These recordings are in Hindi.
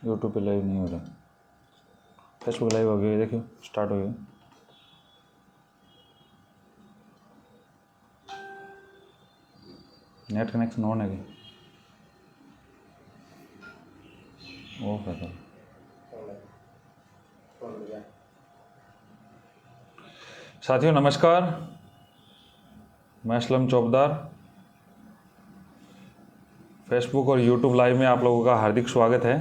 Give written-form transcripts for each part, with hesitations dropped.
यूट्यूब पे लाइव नहीं हो रहा, फेसबुक लाइव हो गया, देखियो स्टार्ट हो गया। नेट कनेक्शन ऑन है क्या? ऑफ है तो साथियों नमस्कार, मैं असलम चौबदार। फेसबुक और यूट्यूब लाइव में आप लोगों का हार्दिक स्वागत है।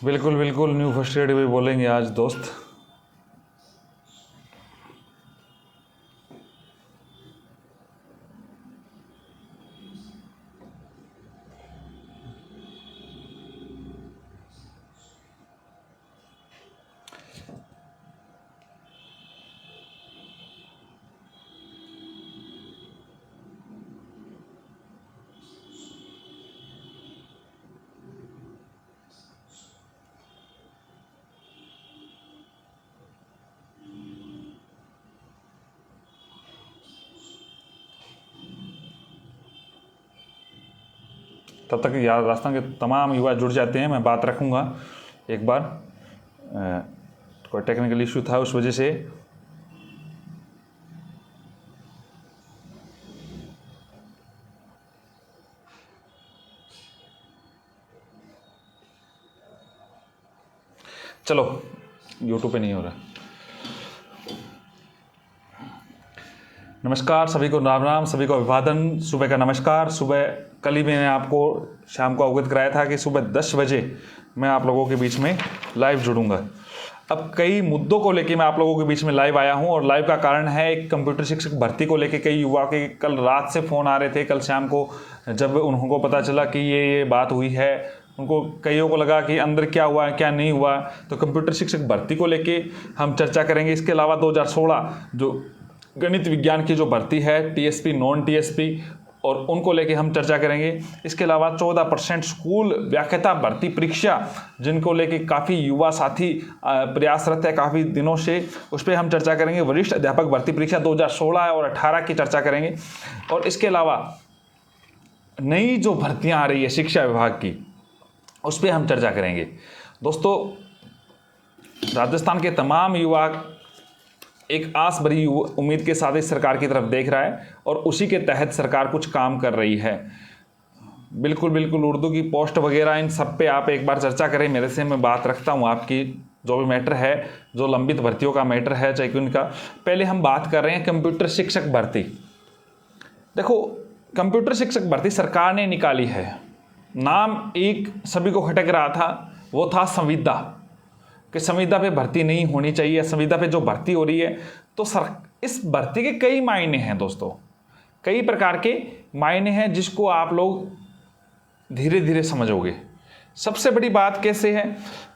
बिल्कुल बिल्कुल न्यू फर्स्ट एड भी बोलेंगे आज दोस्त। तब तक यार राजस्थान के तमाम युवा जुड़ जाते हैं। मैं बात रखूँगा एक बार, कोई टेक्निकल इशू था उस वजह से। चलो यूट्यूब पे नहीं हो रहा। नमस्कार सभी को, राम राम, सभी को अभिवादन, सुबह का नमस्कार। सुबह कल ही मैंने आपको शाम को अवगत कराया था कि सुबह 10 बजे मैं आप लोगों के बीच में लाइव जुड़ूंगा। अब कई मुद्दों को लेके मैं आप लोगों के बीच में लाइव आया हूं, और लाइव का कारण है एक कंप्यूटर शिक्षक भर्ती को लेके कई युवा के कल रात से फ़ोन आ रहे थे। कल शाम को जब उनको पता चला कि ये बात हुई है, उनको कईयों को लगा कि अंदर क्या हुआ क्या नहीं हुआ। तो कंप्यूटर शिक्षक भर्ती को लेके हम चर्चा करेंगे। इसके अलावा 2016 जो गणित विज्ञान की जो भर्ती है, टीएसपी नॉन टीएसपी, और उनको लेके हम चर्चा करेंगे। इसके अलावा 14% स्कूल व्याख्याता भर्ती परीक्षा जिनको लेके काफ़ी युवा साथी प्रयासरत है काफ़ी दिनों से, उस पर हम चर्चा करेंगे। वरिष्ठ अध्यापक भर्ती परीक्षा 2016 और 18 की चर्चा करेंगे। और इसके अलावा नई जो भर्तियां आ रही है शिक्षा विभाग की, उस पर हम चर्चा करेंगे। दोस्तों, राजस्थान के तमाम युवा एक आस भरी उम्मीद के साथ इस सरकार की तरफ देख रहा है, और उसी के तहत सरकार कुछ काम कर रही है। बिल्कुल बिल्कुल उर्दू की पोस्ट वगैरह इन सब पे आप एक बार चर्चा करें मेरे से। मैं बात रखता हूँ आपकी जो भी मैटर है, जो लंबित भर्तियों का मैटर है चाहे क्यों का। पहले हम बात कर रहे हैं कंप्यूटर शिक्षक भर्ती। देखो, कंप्यूटर शिक्षक भर्ती सरकार ने निकाली है। नाम एक सभी को खटक रहा था, वो था संविदा, कि संविदा पे भर्ती नहीं होनी चाहिए। संविदा पे जो भर्ती हो रही है, तो इस भर्ती के कई मायने हैं दोस्तों, कई प्रकार के मायने हैं जिसको आप लोग धीरे धीरे समझोगे। सबसे बड़ी बात कैसे है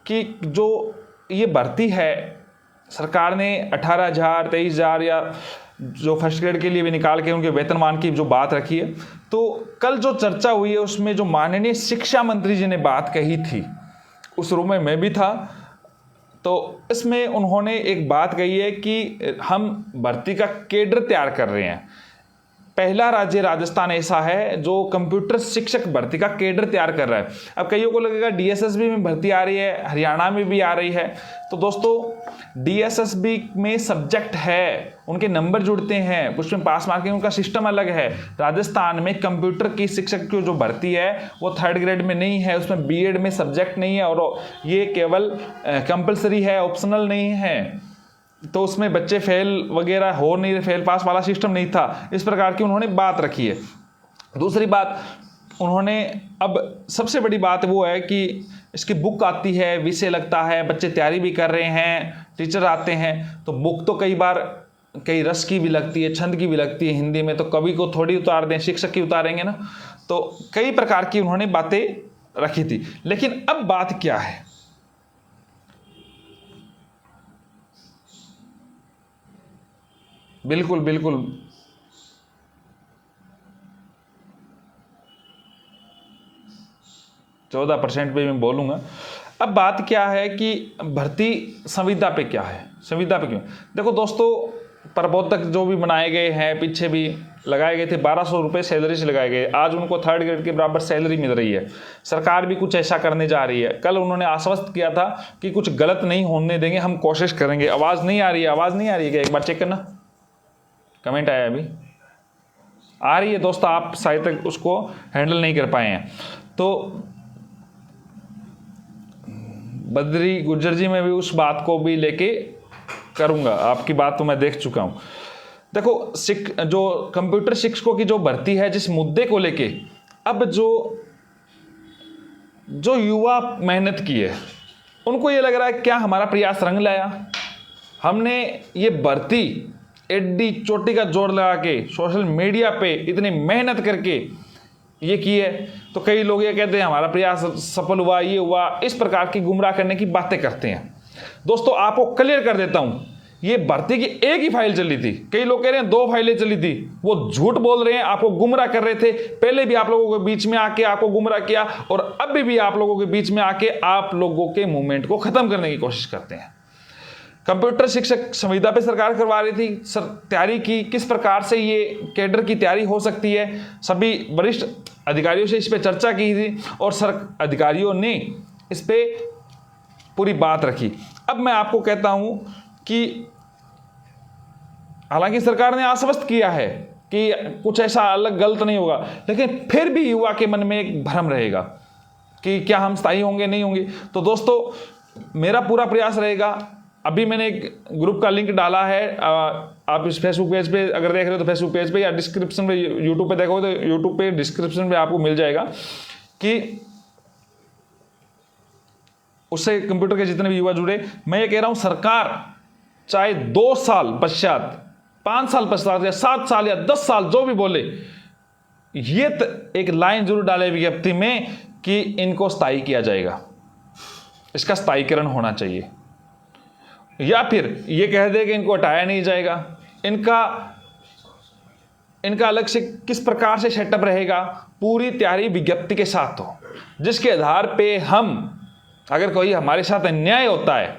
कि जो ये भर्ती है, सरकार ने 18,000 23,000 या जो फर्स्ट ग्रेड के लिए भी निकाल के उनके वेतनमान की जो बात रखी है, तो कल जो चर्चा हुई है उसमें जो माननीय शिक्षा मंत्री जी ने बात कही थी, उस रूम में मैं भी था। तो इसमें उन्होंने एक बात कही है कि हम भर्ती का केडर तैयार कर रहे हैं। पहला राज्य राजस्थान ऐसा है जो कंप्यूटर शिक्षक भर्ती का केडर तैयार कर रहा है। अब कईयों को लगेगा डीएसएसबी में भर्ती आ रही है, हरियाणा में भी आ रही है। तो दोस्तों, डीएसएसबी में सब्जेक्ट है, उनके नंबर जुड़ते हैं, उसमें पास मार्किंग उनका सिस्टम अलग है। राजस्थान में कंप्यूटर की शिक्षक की जो भर्ती है वो 3rd ग्रेड में नहीं है, उसमें बीएड में सब्जेक्ट नहीं है, और ये केवल कंपलसरी है, ऑप्शनल नहीं है। तो उसमें बच्चे फेल वगैरह हो नहीं रहे, फेल पास वाला सिस्टम नहीं था। इस प्रकार की उन्होंने बात रखी है। दूसरी बात उन्होंने, अब सबसे बड़ी बात वो है कि इसकी बुक आती है, विषय लगता है, बच्चे तैयारी भी कर रहे हैं, टीचर आते हैं, तो बुक तो कई बार कई रस की भी लगती है, छंद की भी लगती है हिंदी में, तो कवि को थोड़ी उतार दें, शिक्षक की उतारेंगे ना। तो कई प्रकार की उन्होंने बातें रखी थी। लेकिन अब बात क्या है, बिल्कुल बिल्कुल 14% पे मैं बोलूँगा। अब बात क्या है कि भर्ती संविदा पे क्या है, संविदा पे क्यों। देखो दोस्तों, प्रबोधक जो भी बनाए गए हैं, पीछे भी लगाए गए थे, 1200 रुपये सैलरी से लगाए गए, आज उनको 3rd ग्रेड के बराबर सैलरी मिल रही है। सरकार भी कुछ ऐसा करने जा रही है। कल उन्होंने आश्वस्त किया था कि कुछ गलत नहीं होने देंगे, हम कोशिश करेंगे। आवाज़ नहीं आ रही है? आवाज़ नहीं आ रही है क्या? एक बार चेक करना। कमेंट आया अभी? आ रही है दोस्तों, आप शायद तक उसको हैंडल नहीं कर पाए हैं। तो बद्री गुज्जर जी, मैं भी उस बात को भी लेके करूंगा, आपकी बात तो मैं देख चुका हूं। देखो, जो कंप्यूटर शिक्षकों की जो भर्ती है, जिस मुद्दे को लेके अब जो युवा मेहनत की है, उनको ये लग रहा है क्या हमारा प्रयास रंग लाया, हमने ये भर्ती एडी चोटी का जोर लगा के सोशल मीडिया पे इतनी मेहनत करके ये की है। तो कई लोग ये कहते हैं हमारा प्रयास सफल हुआ, ये हुआ, इस प्रकार की गुमराह करने की बातें करते हैं। दोस्तों, आपको क्लियर कर देता हूं, ये भर्ती की एक ही फाइल चली थी। कई लोग कह रहे हैं 2 फाइलें चली थी, वो झूठ बोल रहे हैं, आपको गुमराह कर रहे थे। पहले भी आप लोगों के बीच में आके आपको गुमराह किया, और अभी भी आप लोगों के बीच में आके आप लोगों के मूवमेंट को खत्म करने की कोशिश करते हैं। कंप्यूटर शिक्षक संविदा पे सरकार करवा रही थी, तैयारी की, किस प्रकार से ये कैडर की तैयारी हो सकती है, सभी वरिष्ठ अधिकारियों से इस पे चर्चा की थी, और अधिकारियों ने इस पे पूरी बात रखी। अब मैं आपको कहता हूं कि हालांकि सरकार ने आश्वस्त किया है कि कुछ ऐसा अलग गलत नहीं होगा, लेकिन फिर भी युवा के मन में एक भ्रम रहेगा कि क्या हम स्थायी होंगे, नहीं होंगे। तो दोस्तों, मेरा पूरा प्रयास रहेगा। अभी मैंने एक ग्रुप का लिंक डाला है, आप इस फेसबुक पेज पे अगर देख रहे हो तो फेसबुक पेज पे, या डिस्क्रिप्शन पे यूट्यूब पे देखो तो यूट्यूब पे डिस्क्रिप्शन पे आपको मिल जाएगा, कि उससे कंप्यूटर के जितने भी युवा जुड़े। मैं ये कह रहा हूं, सरकार चाहे 2 साल पश्चात, 5 साल पश्चात, या 7 साल या 10 साल जो भी बोले, ये एक लाइन जरूर डाले विज्ञप्ति में कि इनको स्थायी किया जाएगा, इसका स्थायीकरण होना चाहिए। या फिर ये कह दे कि इनको हटाया नहीं जाएगा, इनका अलग से किस प्रकार से सेटअप रहेगा, पूरी तैयारी विज्ञप्ति के साथ हो, जिसके आधार पे हम, अगर कोई हमारे साथ अन्याय होता है,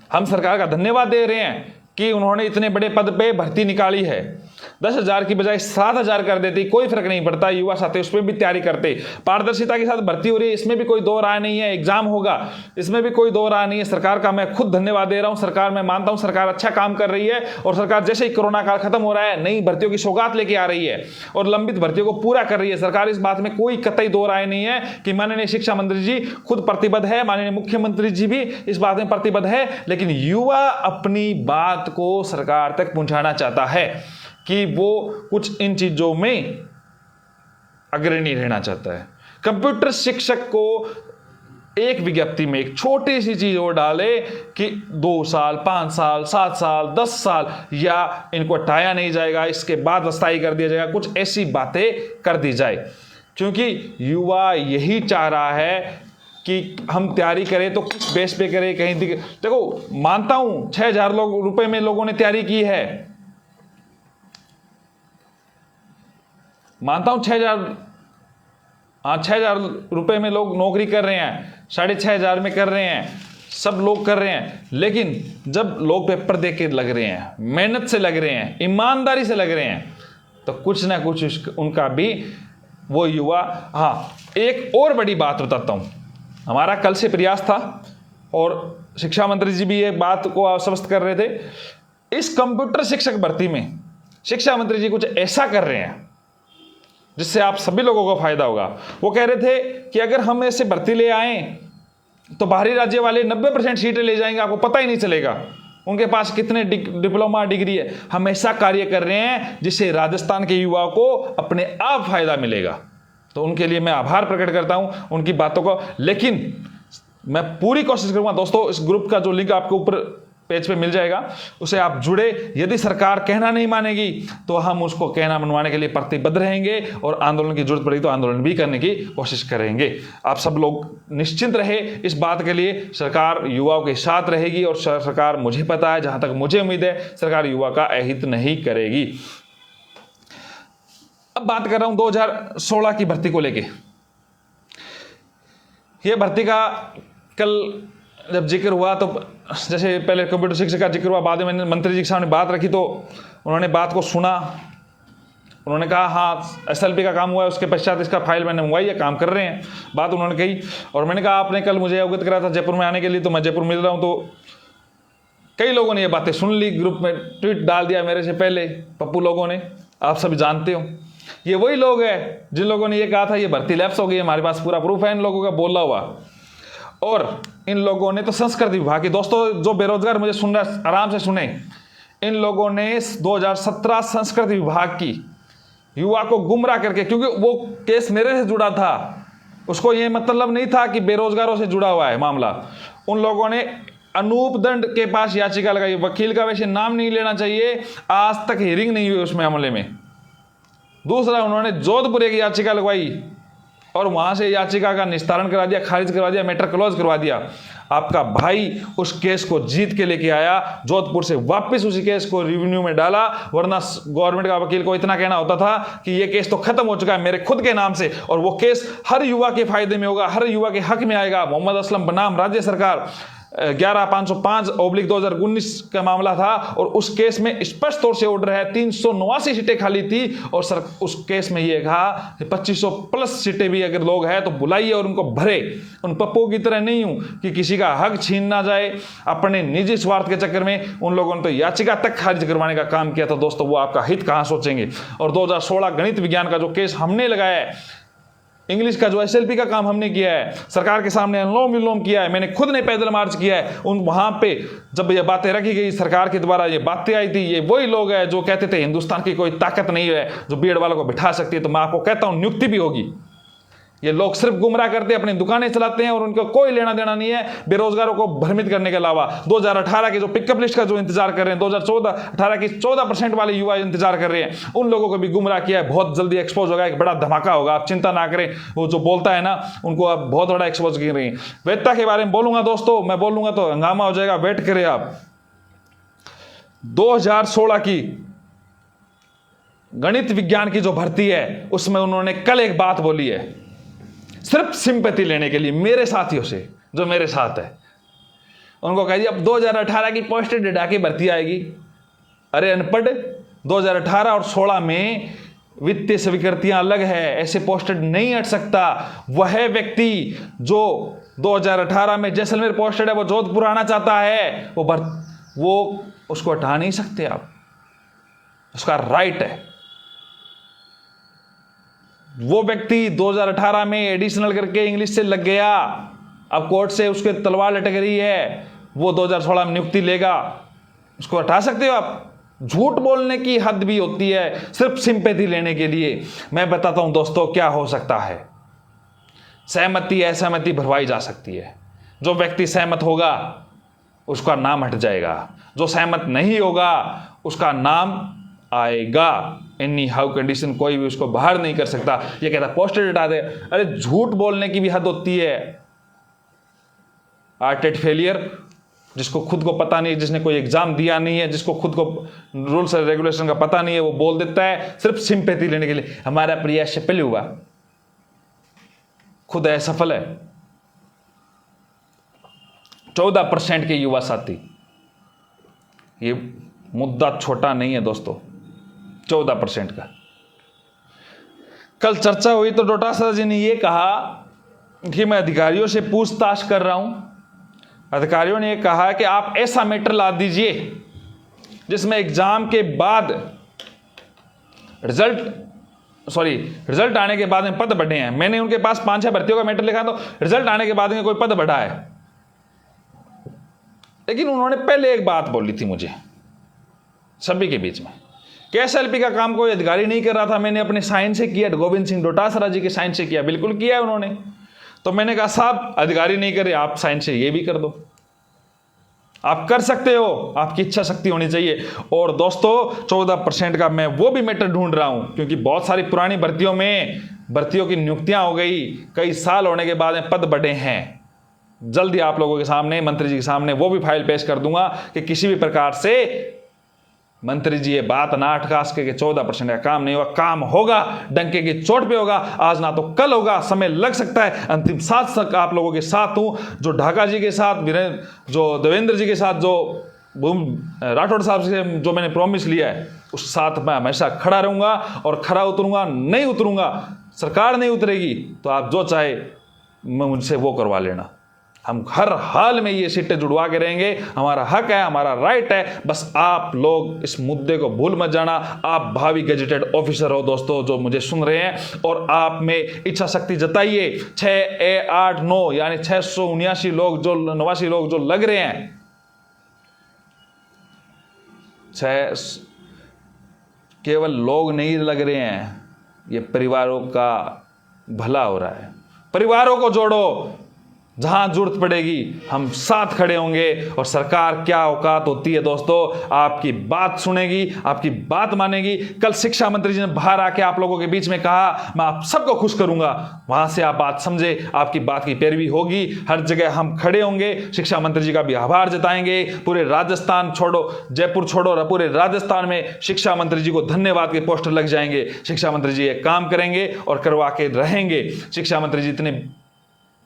हम सरकार का धन्यवाद दे रहे हैं कि उन्होंने इतने बड़े पद पे भर्ती निकाली है। 10,000 की बजाय 7,000 कर देती, कोई फर्क नहीं पड़ता, युवा साथी उसमें भी तैयारी करते। पारदर्शिता के साथ भर्ती हो रही है, इसमें भी कोई 2 राय नहीं है। एग्जाम होगा, इसमें भी कोई 2 राय नहीं है। सरकार का मैं खुद धन्यवाद दे रहा हूं। सरकार, मैं मानता हूं सरकार अच्छा काम कर रही है, और सरकार जैसे ही कोरोना काल खत्म हो रहा है, नई भर्तियों की सौगात लेके आ रही है और लंबित भर्तियों को पूरा कर रही है। सरकार इस बात में कोई कतई 2 राय नहीं है कि माननीय शिक्षा मंत्री जी खुद प्रतिबद्ध है, माननीय मुख्यमंत्री जी भी इस बात में प्रतिबद्ध है, लेकिन युवा अपनी बात को सरकार तक पहुंचाना चाहता है कि वो कुछ इन चीजों में अग्रणी रहना चाहता है। कंप्यूटर शिक्षक को एक विज्ञप्ति में एक छोटी सी चीज और डाले कि 2 साल, 5 साल, 7 साल, 10 साल, या इनको हटाया नहीं जाएगा, इसके बाद अस्थायी कर दिया जाएगा, कुछ ऐसी बातें कर दी जाए, क्योंकि युवा यही चाह रहा है कि हम तैयारी करें तो किस बेस पे करें। कहीं देखो, मानता हूं 6,000 रुपए में लोगों ने तैयारी की है, मानता हूं 6,000 रुपए में लोग नौकरी कर रहे हैं, 6,500 में कर रहे हैं, सब लोग कर रहे हैं। लेकिन जब लोग पेपर दे के लग रहे हैं, मेहनत से लग रहे हैं, ईमानदारी से लग रहे हैं, तो कुछ ना कुछ उनका भी वो युवा। हाँ, एक और बड़ी बात बताता हूं, हमारा कल से प्रयास था, और शिक्षा मंत्री जी भी एक बात को आश्वस्त कर रहे थे, इस कंप्यूटर शिक्षक भर्ती में शिक्षा मंत्री जी कुछ ऐसा कर रहे हैं जिससे आप सभी लोगों को फायदा होगा। वो कह रहे थे कि अगर हम ऐसे भर्ती ले आए तो बाहरी राज्य वाले 90% सीटें ले जाएंगे, आपको पता ही नहीं चलेगा उनके पास कितने डिप्लोमा डिग्री है। हम ऐसा कार्य कर रहे हैं जिससे राजस्थान के युवाओं को अपने आप फायदा मिलेगा। तो उनके लिए मैं आभार प्रकट करता हूं, उनकी बातों को। लेकिन मैं पूरी कोशिश करूंगा दोस्तों, इस ग्रुप का जो लिंक आपको ऊपर पेज पे मिल जाएगा, उसे आप जुड़े। यदि सरकार कहना नहीं मानेगी तो हम उसको कहना मनवाने के लिए प्रतिबद्ध रहेंगे, और आंदोलन की जरूरत पड़ेगी तो आंदोलन भी करने की कोशिश करेंगे। आप सब लोग निश्चिंत रहे इस बात के लिए, सरकार युवाओं के साथ रहेगी, और सरकार, मुझे पता है, जहां तक मुझे उम्मीद है, सरकार युवा का अहित नहीं करेगी। अब बात कर रहा हूं 2016 की भर्ती को लेके। यह भर्ती का कल जब जिक्र हुआ तो जैसे पहले कंप्यूटर शिक्षा का जिक्र हुआ, बाद में मैंने मंत्री जी के सामने बात रखी तो उन्होंने बात को सुना। उन्होंने कहा हाँ SLP का काम हुआ है, उसके पश्चात इसका फाइल मैंने मंगवाई है, काम कर रहे हैं, बात उन्होंने कही। और मैंने कहा आपने कल मुझे अवगत कराया था जयपुर में आने के लिए, तो मैं जयपुर मिल रहा हूँ। तो कई लोगों ने ये बातें सुन ली, ग्रुप में ट्वीट डाल दिया मेरे से पहले, पप्पू लोगों ने, आप सभी जानते हो। ये वही लोग हैं जिन लोगों ने ये कहा था ये भर्ती लैप्स हो गई, हमारे पास पूरा प्रूफ है इन लोगों का बोला हुआ। और इन लोगों ने तो संस्कृति विभाग की, दोस्तों जो बेरोजगार मुझे सुन रहे आराम से सुने, इन लोगों ने 2017 संस्कृति विभाग की युवा को गुमराह करके, क्योंकि वो केस मेरे से जुड़ा था, उसको ये मतलब नहीं था कि बेरोजगारों से जुड़ा हुआ है मामला। उन लोगों ने अनूप दंड के पास याचिका लगाई, वकील का वैसे नाम नहीं लेना चाहिए, आज तक हियरिंग नहीं हुई उस मामले में। दूसरा उन्होंने जोधपुर एक याचिका लगवाई और वहां से याचिका का निस्तारण करा दिया, खारिज करवा दिया, मैटर क्लोज करवा दिया। आपका भाई उस केस को जीत के लेके आया, जोधपुर से वापस उसी केस को रिवेन्यू में डाला, वरना गवर्नमेंट का वकील को इतना कहना होता था कि ये केस तो खत्म हो चुका है मेरे खुद के नाम से, और वो केस हर युवा के फायदे में होगा, हर युवा के हक में आएगा। मोहम्मद असलम बनाम राज्य सरकार 11/505/2019 का मामला था, और उस केस में स्पष्ट तौर से ऑर्डर है 389 सीटें खाली थी, और उस केस में ये कहा 2500 प्लस सीटें भी अगर लोग हैं तो बुलाइए और उनको भरे। उन पप्पू की तरह नहीं हूं कि किसी का हक छीन ना जाए अपने निजी स्वार्थ के चक्कर में। उन लोगों ने तो याचिका तक खारिज करवाने का काम किया था दोस्तों, वो आपका हित कहां सोचेंगे। और 2016 गणित विज्ञान का जो केस हमने लगाया है, इंग्लिश का जो SLP का काम हमने किया है, सरकार के सामने अनुलोम विलोम किया है, मैंने खुद ने पैदल मार्च किया है, उन वहां पे जब ये बातें रखी गई सरकार के द्वारा, ये बातें आई थी, ये वही लोग हैं जो कहते थे हिंदुस्तान की कोई ताकत नहीं है जो बीएड वालों को बिठा सकती है। तो मैं आपको कहता हूं नियुक्ति भी होगी। ये लोग सिर्फ गुमराह करते हैं, अपनी दुकानें चलाते हैं और उनको कोई लेना देना नहीं है बेरोजगारों को भ्रमित करने के अलावा। 2018 के जो पिकअप लिस्ट का जो इंतजार कर रहे हैं, 2014-18 की 14% वाले युवा इंतजार कर रहे हैं, उन लोगों को भी गुमराह किया है। बहुत जल्दी एक्सपोज होगा, एक बड़ा धमाका होगा, आप चिंता ना करें। वो जो बोलता है ना, उनको आप बहुत बड़ा एक्सपोज कर रही है। वैधता के बारे में बोलूंगा दोस्तों, मैं बोलूंगा तो हंगामा हो जाएगा, वेट करें आप। 2016 की गणित विज्ञान की जो भर्ती है, उसमें उन्होंने कल एक बात बोली है, सिर्फ सिंपैथी लेने के लिए मेरे साथियों से जो मेरे साथ है। उनको कह दिया अब 2018 की पोस्ट डेटा की भर्ती आएगी। अरे अनपढ़, 2018 और 16 में वित्तीय स्वीकृतियां अलग है, ऐसे पोस्टेड नहीं हट सकता। वह व्यक्ति जो 2018 में जैसलमेर पोस्टेड है, वो जोधपुर आना चाहता है, वो उसको हटा नहीं सकते आप, उसका राइट है। वो व्यक्ति 2018 में एडिशनल करके इंग्लिश से लग गया, अब कोर्ट से उसके तलवार लटक रही है, वो 2016 में नियुक्ति लेगा, उसको हटा सकते हो आप? झूठ बोलने की हद भी होती है सिर्फ सिंपैथी लेने के लिए। मैं बताता हूं दोस्तों क्या हो सकता है। सहमति असहमति भरवाई जा सकती है। जो व्यक्ति सहमत होगा उसका नाम हट जाएगा, जो सहमत नहीं होगा उसका नाम आएगा। एनी हाउ कंडीशन कोई भी उसको बाहर नहीं कर सकता। ये कहता पोस्टर हटा दे, अरे झूठ बोलने की भी हद होती है। आर्टेड फेलियर, जिसको खुद को पता नहीं, जिसने कोई एग्जाम दिया नहीं है, जिसको खुद को रूल्स और रेगुलेशन का पता नहीं है, वो बोल देता है सिर्फ सिंपैथी लेने के लिए। हमारा प्रिया सफल हुआ, खुद असफल है। 14% के युवा साथी, ये मुद्दा छोटा नहीं है दोस्तों, 14% का। कल चर्चा हुई तो डोटासरा जी ने यह कहा कि मैं अधिकारियों से पूछताछ कर रहा हूं। अधिकारियों ने यह कहा कि आप ऐसा मैटर ला दीजिए जिसमें एग्जाम के बाद रिजल्ट आने के बाद में पद बढ़े हैं। मैंने उनके पास 5-6 भर्तियों का मैटर लिखा तो रिजल्ट आने के बाद में कोई पद बढ़ा है। लेकिन उन्होंने पहले एक बात बोली थी मुझे सभी के बीच में कि SLP का काम कोई अधिकारी नहीं कर रहा था, मैंने अपने साइन से किया, गोविंद सिंह डोटासरा जी के साइन से किया। बिल्कुल किया है उन्होंने। तो मैंने कहा साहब अधिकारी नहीं करे, आप साइन से ये भी कर दो, आप कर सकते हो, आपकी इच्छा शक्ति होनी चाहिए। और दोस्तों 14% का मैं वो भी मैटर ढूंढ रहा हूं, क्योंकि बहुत सारी पुरानी भर्तियों की नियुक्तियां हो गई, कई साल होने के बाद में पद बढ़े हैं। जल्दी आप लोगों के सामने, मंत्री जी के सामने वो भी फाइल पेश कर दूंगा कि किसी भी प्रकार से मंत्री जी ये बात ना अटकास के 14% का काम नहीं होगा, काम होगा, डंके की चोट पे होगा, आज ना तो कल होगा, समय लग सकता है। अंतिम साथ तक आप लोगों के साथ हूं, जो ढाका जी के साथ, जो देवेंद्र जी के साथ, जो राठौड़ साहब से जो मैंने प्रॉमिस लिया है, उस साथ मैं हमेशा खड़ा रहूंगा और खड़ा उतरूंगा। नहीं उतरूंगा, सरकार नहीं उतरेगी तो आप जो चाहे मुझसे वो करवा लेना, हम हर हाल में ये सीटें जुड़वा के रहेंगे। हमारा हक है, हमारा राइट है। बस आप लोग इस मुद्दे को भूल मत जाना। आप भावी गजेटेड ऑफिसर हो दोस्तों, जो मुझे सुन रहे हैं, और आप में इच्छा शक्ति जताइए। 6, 8, 9 यानी 679 लोग, जो 89 लोग जो लग रहे हैं, केवल लोग नहीं लग रहे हैं, ये परिवारों का भला हो रहा है। परिवारों को जोड़ो, जहां जरूरत पड़ेगी हम साथ खड़े होंगे। और सरकार क्या औकात होती है दोस्तों, आपकी बात सुनेगी, आपकी बात मानेगी। कल शिक्षा मंत्री जी ने बाहर आके आप लोगों के बीच में कहा मैं आप सबको खुश करूंगा, वहां से आप बात समझे, आपकी बात की पैरवी होगी। हर जगह हम खड़े होंगे, शिक्षा मंत्री जी का भी आभार जताएंगे। पूरे राजस्थान छोड़ो, जयपुर छोड़ो, पूरे राजस्थान में शिक्षा मंत्री जी को धन्यवाद के पोस्टर लग जाएंगे। शिक्षा मंत्री जी ये काम करेंगे और करवा के रहेंगे। शिक्षा मंत्री जी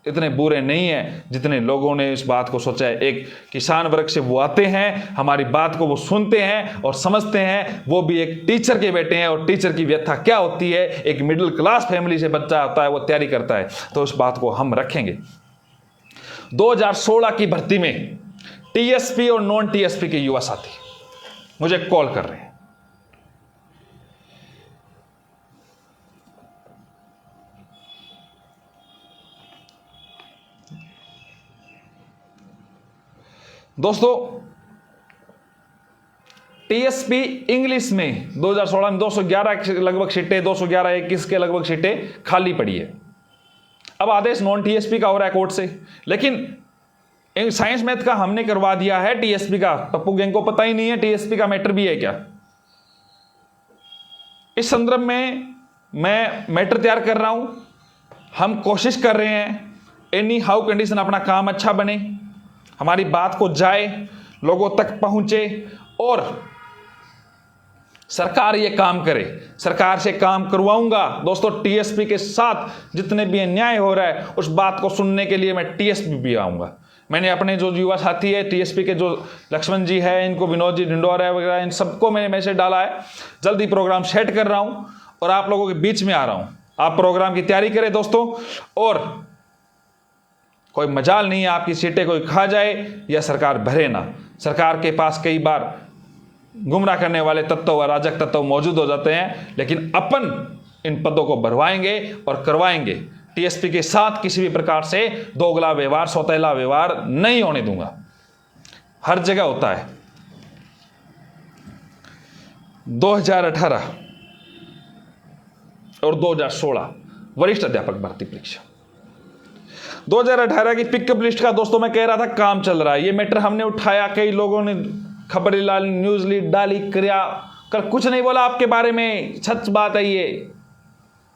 इतने बुरे नहीं है जितने लोगों ने इस बात को सोचा है। एक किसान वर्ग से वो आते हैं, हमारी बात को वो सुनते हैं और समझते हैं। वो भी एक टीचर के बेटे हैं, और टीचर की व्यथा क्या होती है, एक मिडिल क्लास फैमिली से बच्चा होता है, वो तैयारी करता है, तो उस बात को हम रखेंगे। 2016 की भर्ती में टीएसपी और नॉन टीएसपी के युवा साथी मुझे कॉल कर रहे हैं। दोस्तों, टीएसपी इंग्लिश में 2016 में 211 के लगभग सीटें, 211-21 के लगभग सीटें खाली पड़ी है। अब आदेश नॉन टीएसपी का हो रहा है कोर्ट से, लेकिन साइंस मैथ का हमने करवा दिया है, टीएसपी का पप्पू गैंग को पता ही नहीं है टीएसपी का मैटर भी है क्या। इस संदर्भ में मैं मैटर तैयार कर रहा हूं। हम कोशिश कर रहे हैं एनी हाउ कंडीशन अपना काम अच्छा बने, हमारी बात को जाए, लोगों तक पहुंचे और सरकार ये काम करे। सरकार से काम करवाऊंगा दोस्तों। टीएसपी के साथ जितने भी अन्याय हो रहा है उस बात को सुनने के लिए मैं टीएसपी भी आऊंगा। मैंने अपने जो युवा साथी है टीएसपी के, जो लक्ष्मण जी है, इनको विनोद जी ढिंडोरा वगैरह, इन सबको मैंने मैसेज डाला है। जल्दी प्रोग्राम सेट कर रहा हूं और आप लोगों के बीच में आ रहा हूं। आप प्रोग्राम की तैयारी करें दोस्तों, और कोई मजाल नहीं है आपकी सीटें कोई खा जाए या सरकार भरे ना। सरकार के पास कई बार गुमराह करने वाले तत्व व अराजक तत्व मौजूद हो जाते हैं, लेकिन अपन इन पदों को भरवाएंगे और करवाएंगे। टीएसपी के साथ किसी भी प्रकार से दोगला व्यवहार, सौतेला व्यवहार नहीं होने दूंगा। हर जगह होता है। 2018 और 2016 वरिष्ठ अध्यापक भर्ती परीक्षा, 2018 की पिकअप लिस्ट का दोस्तों मैं कह रहा था काम चल रहा है। ये मैटर हमने उठाया, कई लोगों ने खबर न्यूज ली, डाली, कर कुछ नहीं बोला आपके बारे में। सच बात है ये।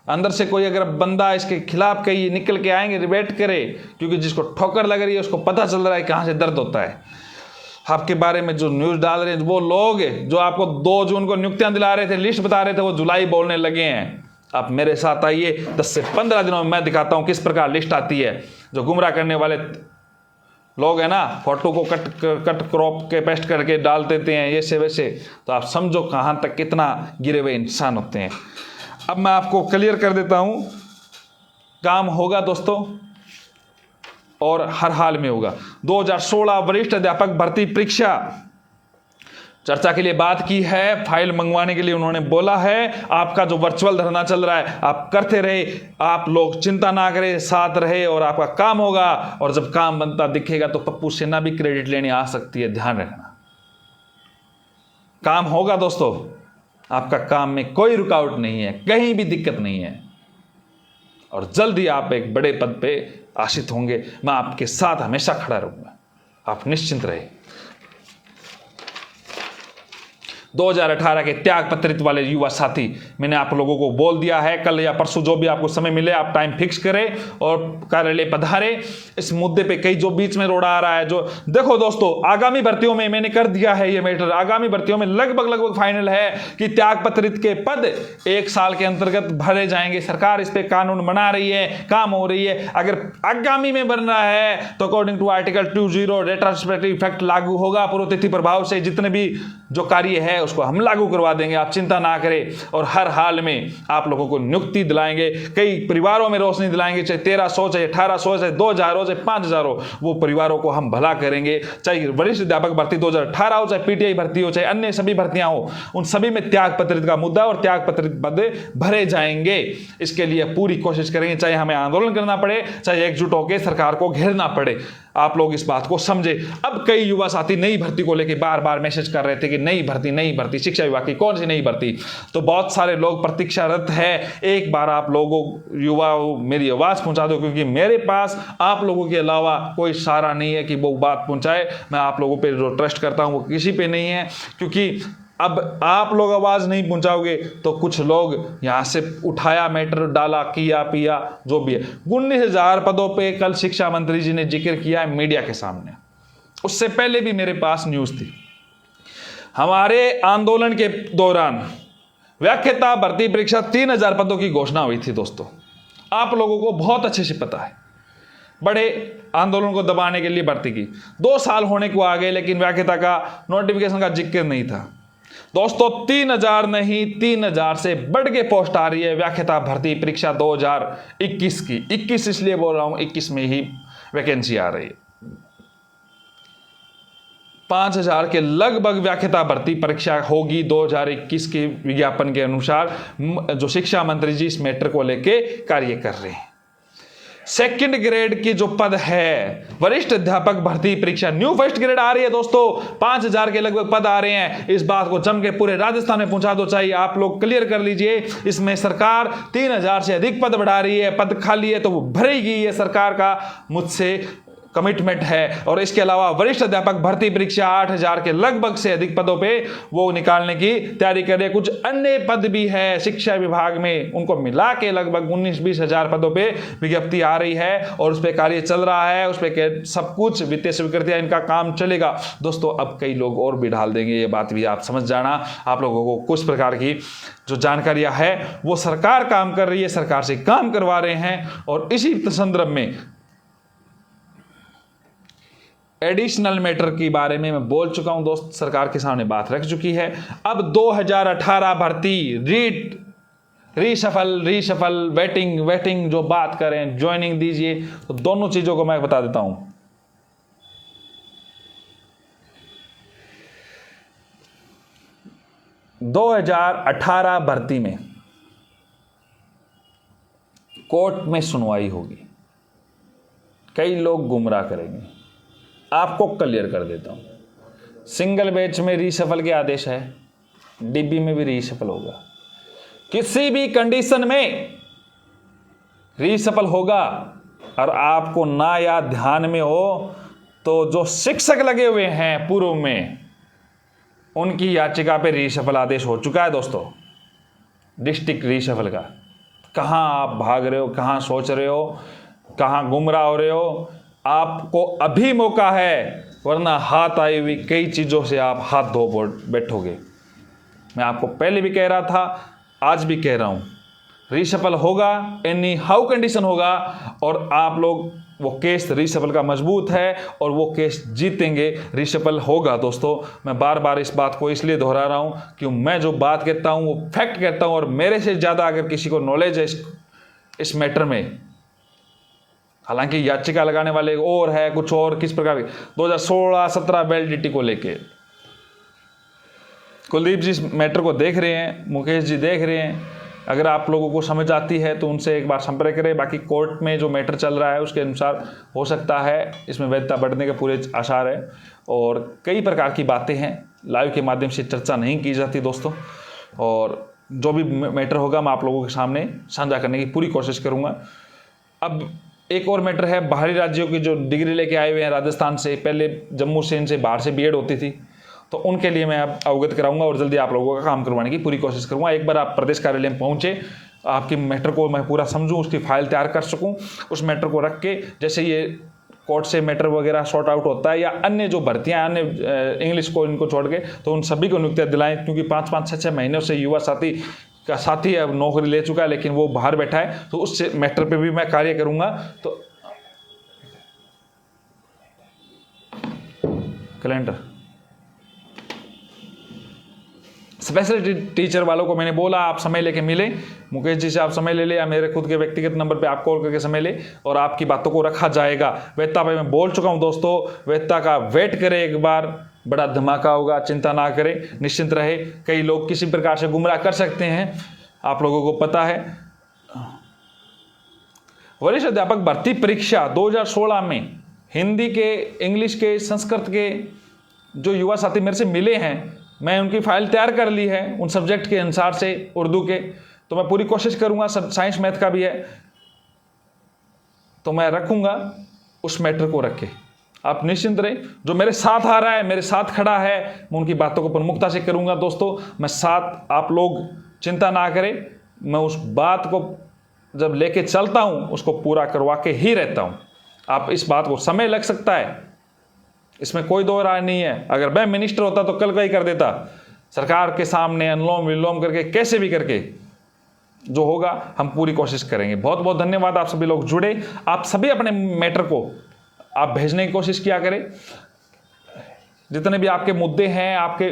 अंदर से कोई अगर बंदा इसके खिलाफ कहीं निकल के आएंगे, रिबेट करे, क्योंकि जिसको ठोकर लग रही है उसको पता चल रहा है कहां से दर्द होता है। आपके बारे में जो न्यूज डाल रहे हैं वो लोग जो आपको 2 जून को नियुक्तियां दिला रहे थे, लिस्ट बता रहे थे, वो जुलाई बोलने लगे हैं। आप मेरे साथ आइए, 10 से 15 दिनों में मैं दिखाता हूं किस प्रकार लिस्ट आती है। जो गुमराह करने वाले लोग हैं ना, फोटो को कट क्रॉप के पेस्ट करके डाल देते हैं ये से वैसे, तो आप समझो कहां तक कितना गिरे हुए इंसान होते हैं। अब मैं आपको क्लियर कर देता हूं, काम होगा दोस्तों और हर हाल में होगा। 2016 वरिष्ठ अध्यापक भर्ती परीक्षा चर्चा के लिए बात की है, फाइल मंगवाने के लिए उन्होंने बोला है। आपका जो वर्चुअल धरना चल रहा है आप करते रहे, आप लोग चिंता ना करें, साथ रहे और आपका काम होगा। और जब काम बनता दिखेगा तो पप्पू सेना भी क्रेडिट लेने आ सकती है, ध्यान रखना। काम होगा दोस्तों, आपका काम में कोई रुकावट नहीं है, कहीं भी दिक्कत नहीं है, और जल्द ही आप एक बड़े पद पे आशित होंगे। मैं आपके साथ हमेशा खड़ा रहूंगा, आप निश्चिंत रहे। 2018 के त्याग पत्रित वाले युवा साथी, मैंने आप लोगों को बोल दिया है, कल या परसों जो भी आपको समय मिले आप टाइम फिक्स करें और कार्यालय पधारे। इस मुद्दे पे कई जो बीच में रोड़ा आ रहा है, जो देखो दोस्तों, आगामी भर्तियों में मैंने कर दिया है ये मैटर, आगामी भर्तियों में लगभग फाइनल है कि त्याग पत्रित के पद 1 साल के अंतर्गत भरे जाएंगे। सरकार इस पे कानून बना रही है, काम हो रही है। अगर आगामी में बन रहा है तो according to article 20 retrospective effect लागू होगा पूर्व तिथि प्रभाव से। जितने भी जो कार्य है उसको हम लागू करवा देंगे, आप चिंता ना करें। और हर हाल में आप लोगों को नियुक्ति दिलाएंगे, कई परिवारों में रोशनी दिलाएंगे, चाहे 1300 चाहे 1800 चाहे 2000 हो चाहे 5000 हो, वो परिवारों को हम भला करेंगे। चाहे वरिष्ठ अध्यापक भर्ती 2018 हो, चाहे पीटीआई भर्ती हो, चाहे अन्य सभी भर्तियां हो, उन सभी में त्याग पत्रित का मुद्दा और त्याग पत्रित पद भरे जाएंगे। इसके लिए पूरी कोशिश करेंगे, चाहे हमें आंदोलन करना पड़े, चाहे एकजुट होकर सरकार को घेरना पड़े। आप लोग इस बात को समझे। अब कई युवा साथी नई भर्ती को लेकर बार बार मैसेज कर रहे थे कि नई भर्ती, शिक्षा विभाग की कौन सी नई भर्ती। तो बहुत सारे लोग प्रतीक्षारत है। एक बार आप लोगों युवा मेरी आवाज पहुंचा दो, क्योंकि मेरे पास आप लोगों के अलावा कोई सहारा नहीं है कि वो बात पहुंचाए। मैं आप लोगों पे जो ट्रस्ट करता हूं वो किसी पे नहीं है, क्योंकि अब आप लोग आवाज नहीं पहुंचाओगे तो कुछ लोग यहां से उठाया मैटर डाला, किया पिया जो भी है। 19,000 पदों पे कल शिक्षा मंत्री जी ने जिक्र किया है मीडिया के सामने। उससे पहले भी मेरे पास न्यूज थी। हमारे आंदोलन के दौरान व्याख्याता भर्ती परीक्षा 3,000 पदों की घोषणा हुई थी। दोस्तों, आप लोगों को बहुत अच्छे से पता है, बड़े आंदोलन को दबाने के लिए भर्ती की। 2 साल होने को आ गए, लेकिन व्याख्याता का नोटिफिकेशन का जिक्र नहीं था। दोस्तों, 3,000 नहीं, 3,000 से बढ़ के पोस्ट आ रही है व्याख्याता भर्ती परीक्षा 2021 की। 21 इसलिए बोल रहा हूं, 21 में ही वैकेंसी आ रही है। 5,000 के लगभग व्याख्याता भर्ती परीक्षा होगी 2021 के विज्ञापन के अनुसार, जो शिक्षा मंत्री जी इस मैटर को लेके कार्य कर रहे हैं। सेकंड ग्रेड की जो पद है वरिष्ठ अध्यापक भर्ती परीक्षा, न्यू फर्स्ट ग्रेड आ रही है दोस्तों। 5,000 के लगभग पद आ रहे हैं। इस बात को जम के पूरे राजस्थान में पहुंचा दो, चाहिए आप लोग क्लियर कर लीजिए। इसमें सरकार 3,000 से अधिक पद बढ़ा रही है। पद खाली है तो वो भरेगी, ये सरकार का मुझसे कमिटमेंट है। और इसके अलावा वरिष्ठ अध्यापक भर्ती परीक्षा 8,000 के लगभग से अधिक पदों पे वो निकालने की तैयारी कर रही है। कुछ अन्य पद भी है शिक्षा विभाग में, उनको मिला के लगभग 19-20 हजार पदों पे विज्ञप्ति आ रही है और उस पर कार्य चल रहा है। उस पर सब कुछ वित्तीय स्वीकृतियां, इनका काम चलेगा। दोस्तों, अब कई लोग और भी डाल देंगे, ये बात भी आप समझ जाना। आप लोगों को कुछ प्रकार की जो जानकारियां है वो सरकार काम कर रही है, सरकार से काम करवा रहे हैं। और इसी संदर्भ में एडिशनल मैटर के बारे में मैं बोल चुका हूं दोस्त, सरकार के सामने बात रख चुकी है। अब 2018 भर्ती रीशफल वेटिंग जो बात करें, ज्वाइनिंग दीजिए, तो दोनों चीजों को मैं बता देता हूं। – 2018 भर्ती में कोर्ट में सुनवाई होगी। कई लोग गुमराह करेंगे, आपको क्लियर कर देता हूं। सिंगल बैच में रीशफल के आदेश है, डीबी में भी रीशफल होगा। किसी भी कंडीशन में रीशफल होगा। और आपको ना याद ध्यान में हो तो जो शिक्षक लगे हुए हैं पूर्व में, उनकी याचिका पे रीशफल आदेश हो चुका है दोस्तों, डिस्ट्रिक्ट रीशफल का। कहां आप भाग रहे हो, कहां सोच रहे हो, कहां गुमराह हो रहे हो? आपको अभी मौका है, वरना हाथ आई हुई कई चीजों से आप हाथ धो बैठोगे। मैं आपको पहले भी कह रहा था, आज भी कह रहा हूं, रीशफल होगा, एनी हाउ कंडीशन होगा। और आप लोग वो केस रीशफल का मजबूत है और वो केस जीतेंगे, रीशफल होगा। दोस्तों, मैं बार बार इस बात को इसलिए दोहरा रहा हूं कि मैं जो बात कहता हूं वो फैक्ट कहता हूं। और मेरे से ज़्यादा अगर किसी को नॉलेज है इस मैटर में, हालांकि याचिका लगाने वाले और है कुछ और, किस प्रकार 2016-17 वैलिडिटी को लेके कुलदीप जी इस मैटर को देख रहे हैं, मुकेश जी देख रहे हैं। अगर आप लोगों को समझ आती है तो उनसे एक बार संपर्क करें। बाकी कोर्ट में जो मैटर चल रहा है उसके अनुसार हो सकता है इसमें वैधता बढ़ने के पूरे आसार है। और कई प्रकार की बातें हैं, लाइव के माध्यम से चर्चा नहीं की जाती दोस्तों। और जो भी मैटर होगा मैं आप लोगों के सामने साझा करने की पूरी कोशिश करूँगा। अब एक और मैटर है, बाहरी राज्यों की जो डिग्री लेके आए हुए हैं राजस्थान से, पहले जम्मू से इनसे बाहर से बीएड होती थी, तो उनके लिए मैं अब अवगत कराऊंगा और जल्दी आप लोगों का काम करवाने की पूरी कोशिश करूंगा। एक बार आप प्रदेश कार्यालय में पहुंचे, आपकी मैटर को मैं पूरा समझूं, उसकी फाइल तैयार कर सकूं, उस मैटर को रख के जैसे ये कोर्ट से मैटर वगैरह सॉर्ट आउट होता है या अन्य जो भर्तियां अन्य इंग्लिश को इनको छोड़ के, तो उन सभी को नियुक्तियां दिलाएं। क्योंकि 5-5, 6-6 महीनों से युवा साथी का साथी अब नौकरी ले चुका है लेकिन वो बाहर बैठा है, तो उस मैटर पे भी मैं कार्य करूंगा। तो कैलेंडर स्पेशल टीचर वालों को मैंने बोला आप समय लेके मिले, मुकेश जी से आप समय ले ले या मेरे खुद के व्यक्तिगत नंबर पे आप कॉल करके समय ले और आपकी बातों को रखा जाएगा। वैधता पे मैं बोल चुका हूं दोस्तों, वैधता का वेट करें, एक बार बड़ा धमाका होगा, चिंता ना करें, निश्चिंत रहे। कई लोग किसी प्रकार से गुमराह कर सकते हैं, आप लोगों को पता है। वरिष्ठ अध्यापक भर्ती परीक्षा 2016 में हिंदी के, इंग्लिश के, संस्कृत के जो युवा साथी मेरे से मिले हैं, मैं उनकी फाइल तैयार कर ली है उन सब्जेक्ट के अनुसार से, उर्दू के, तो मैं पूरी कोशिश करूंगा, साइंस मैथ का भी है, तो मैं रखूंगा उस मैटर को रख के। आप निश्चिंत रहे, जो मेरे साथ आ रहा है, मेरे साथ खड़ा है, मैं उनकी बातों को प्रमुखता से करूंगा दोस्तों, मैं साथ, आप लोग चिंता ना करें, मैं उस बात को जब लेके चलता हूं उसको पूरा करवा के ही रहता हूं। आप इस बात को, समय लग सकता है, इसमें कोई दो राय नहीं है। अगर मैं मिनिस्टर होता तो कल का ही कर देता, सरकार के सामने अनुलोम विलोम करके, कैसे भी करके जो होगा हम पूरी कोशिश करेंगे। बहुत बहुत धन्यवाद, आप सभी लोग जुड़े। आप सभी अपने मैटर को आप भेजने की कोशिश किया करें, जितने भी आपके मुद्दे हैं, आपके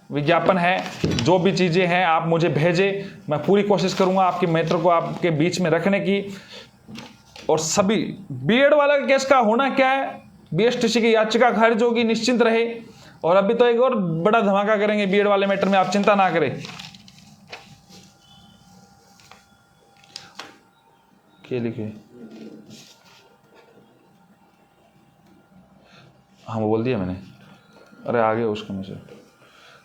विज्ञापन है, जो भी चीज़ें हैं आप मुझे भेजें, मैं पूरी कोशिश करूंगा आपके मैटर को आपके बीच में रखने की। और सभी बीएड वाला केस का होना क्या है, बीएसटीसी की याचिका खारिज होगी, निश्चिंत रहे। और अभी तो एक और बड़ा धमाका करेंगे बीएड वाले मैटर में, आप चिंता ना करें। क्या लिखे, हाँ वो बोल दिया मैंने, अरे आ गया उसको मुझे।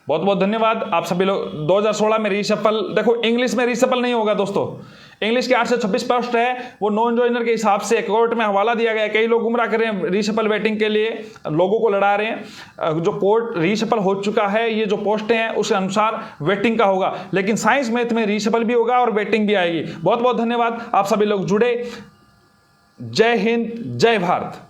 बहुत बहुत धन्यवाद आप सभी लोग। 2016 में रीशफल, देखो इंग्लिश में रीशफल नहीं होगा दोस्तों, इंग्लिश के 826 पोस्ट है, वो नॉन जॉइनर के हिसाब से कोर्ट में हवाला दिया गया है। कई लोग गुमराह कर रहे हैं, रीशफल वेटिंग के लिए लोगों को लड़ा रहे हैं। जो कोर्ट रीशफल हो चुका है, ये जो पोस्टें हैं उसके अनुसार वेटिंग का होगा, लेकिन साइंस मैथ में रीशफल भी होगा और वेटिंग भी आएगी। बहुत बहुत धन्यवाद, आप सभी लोग जुड़े। जय हिंद, जय भारत।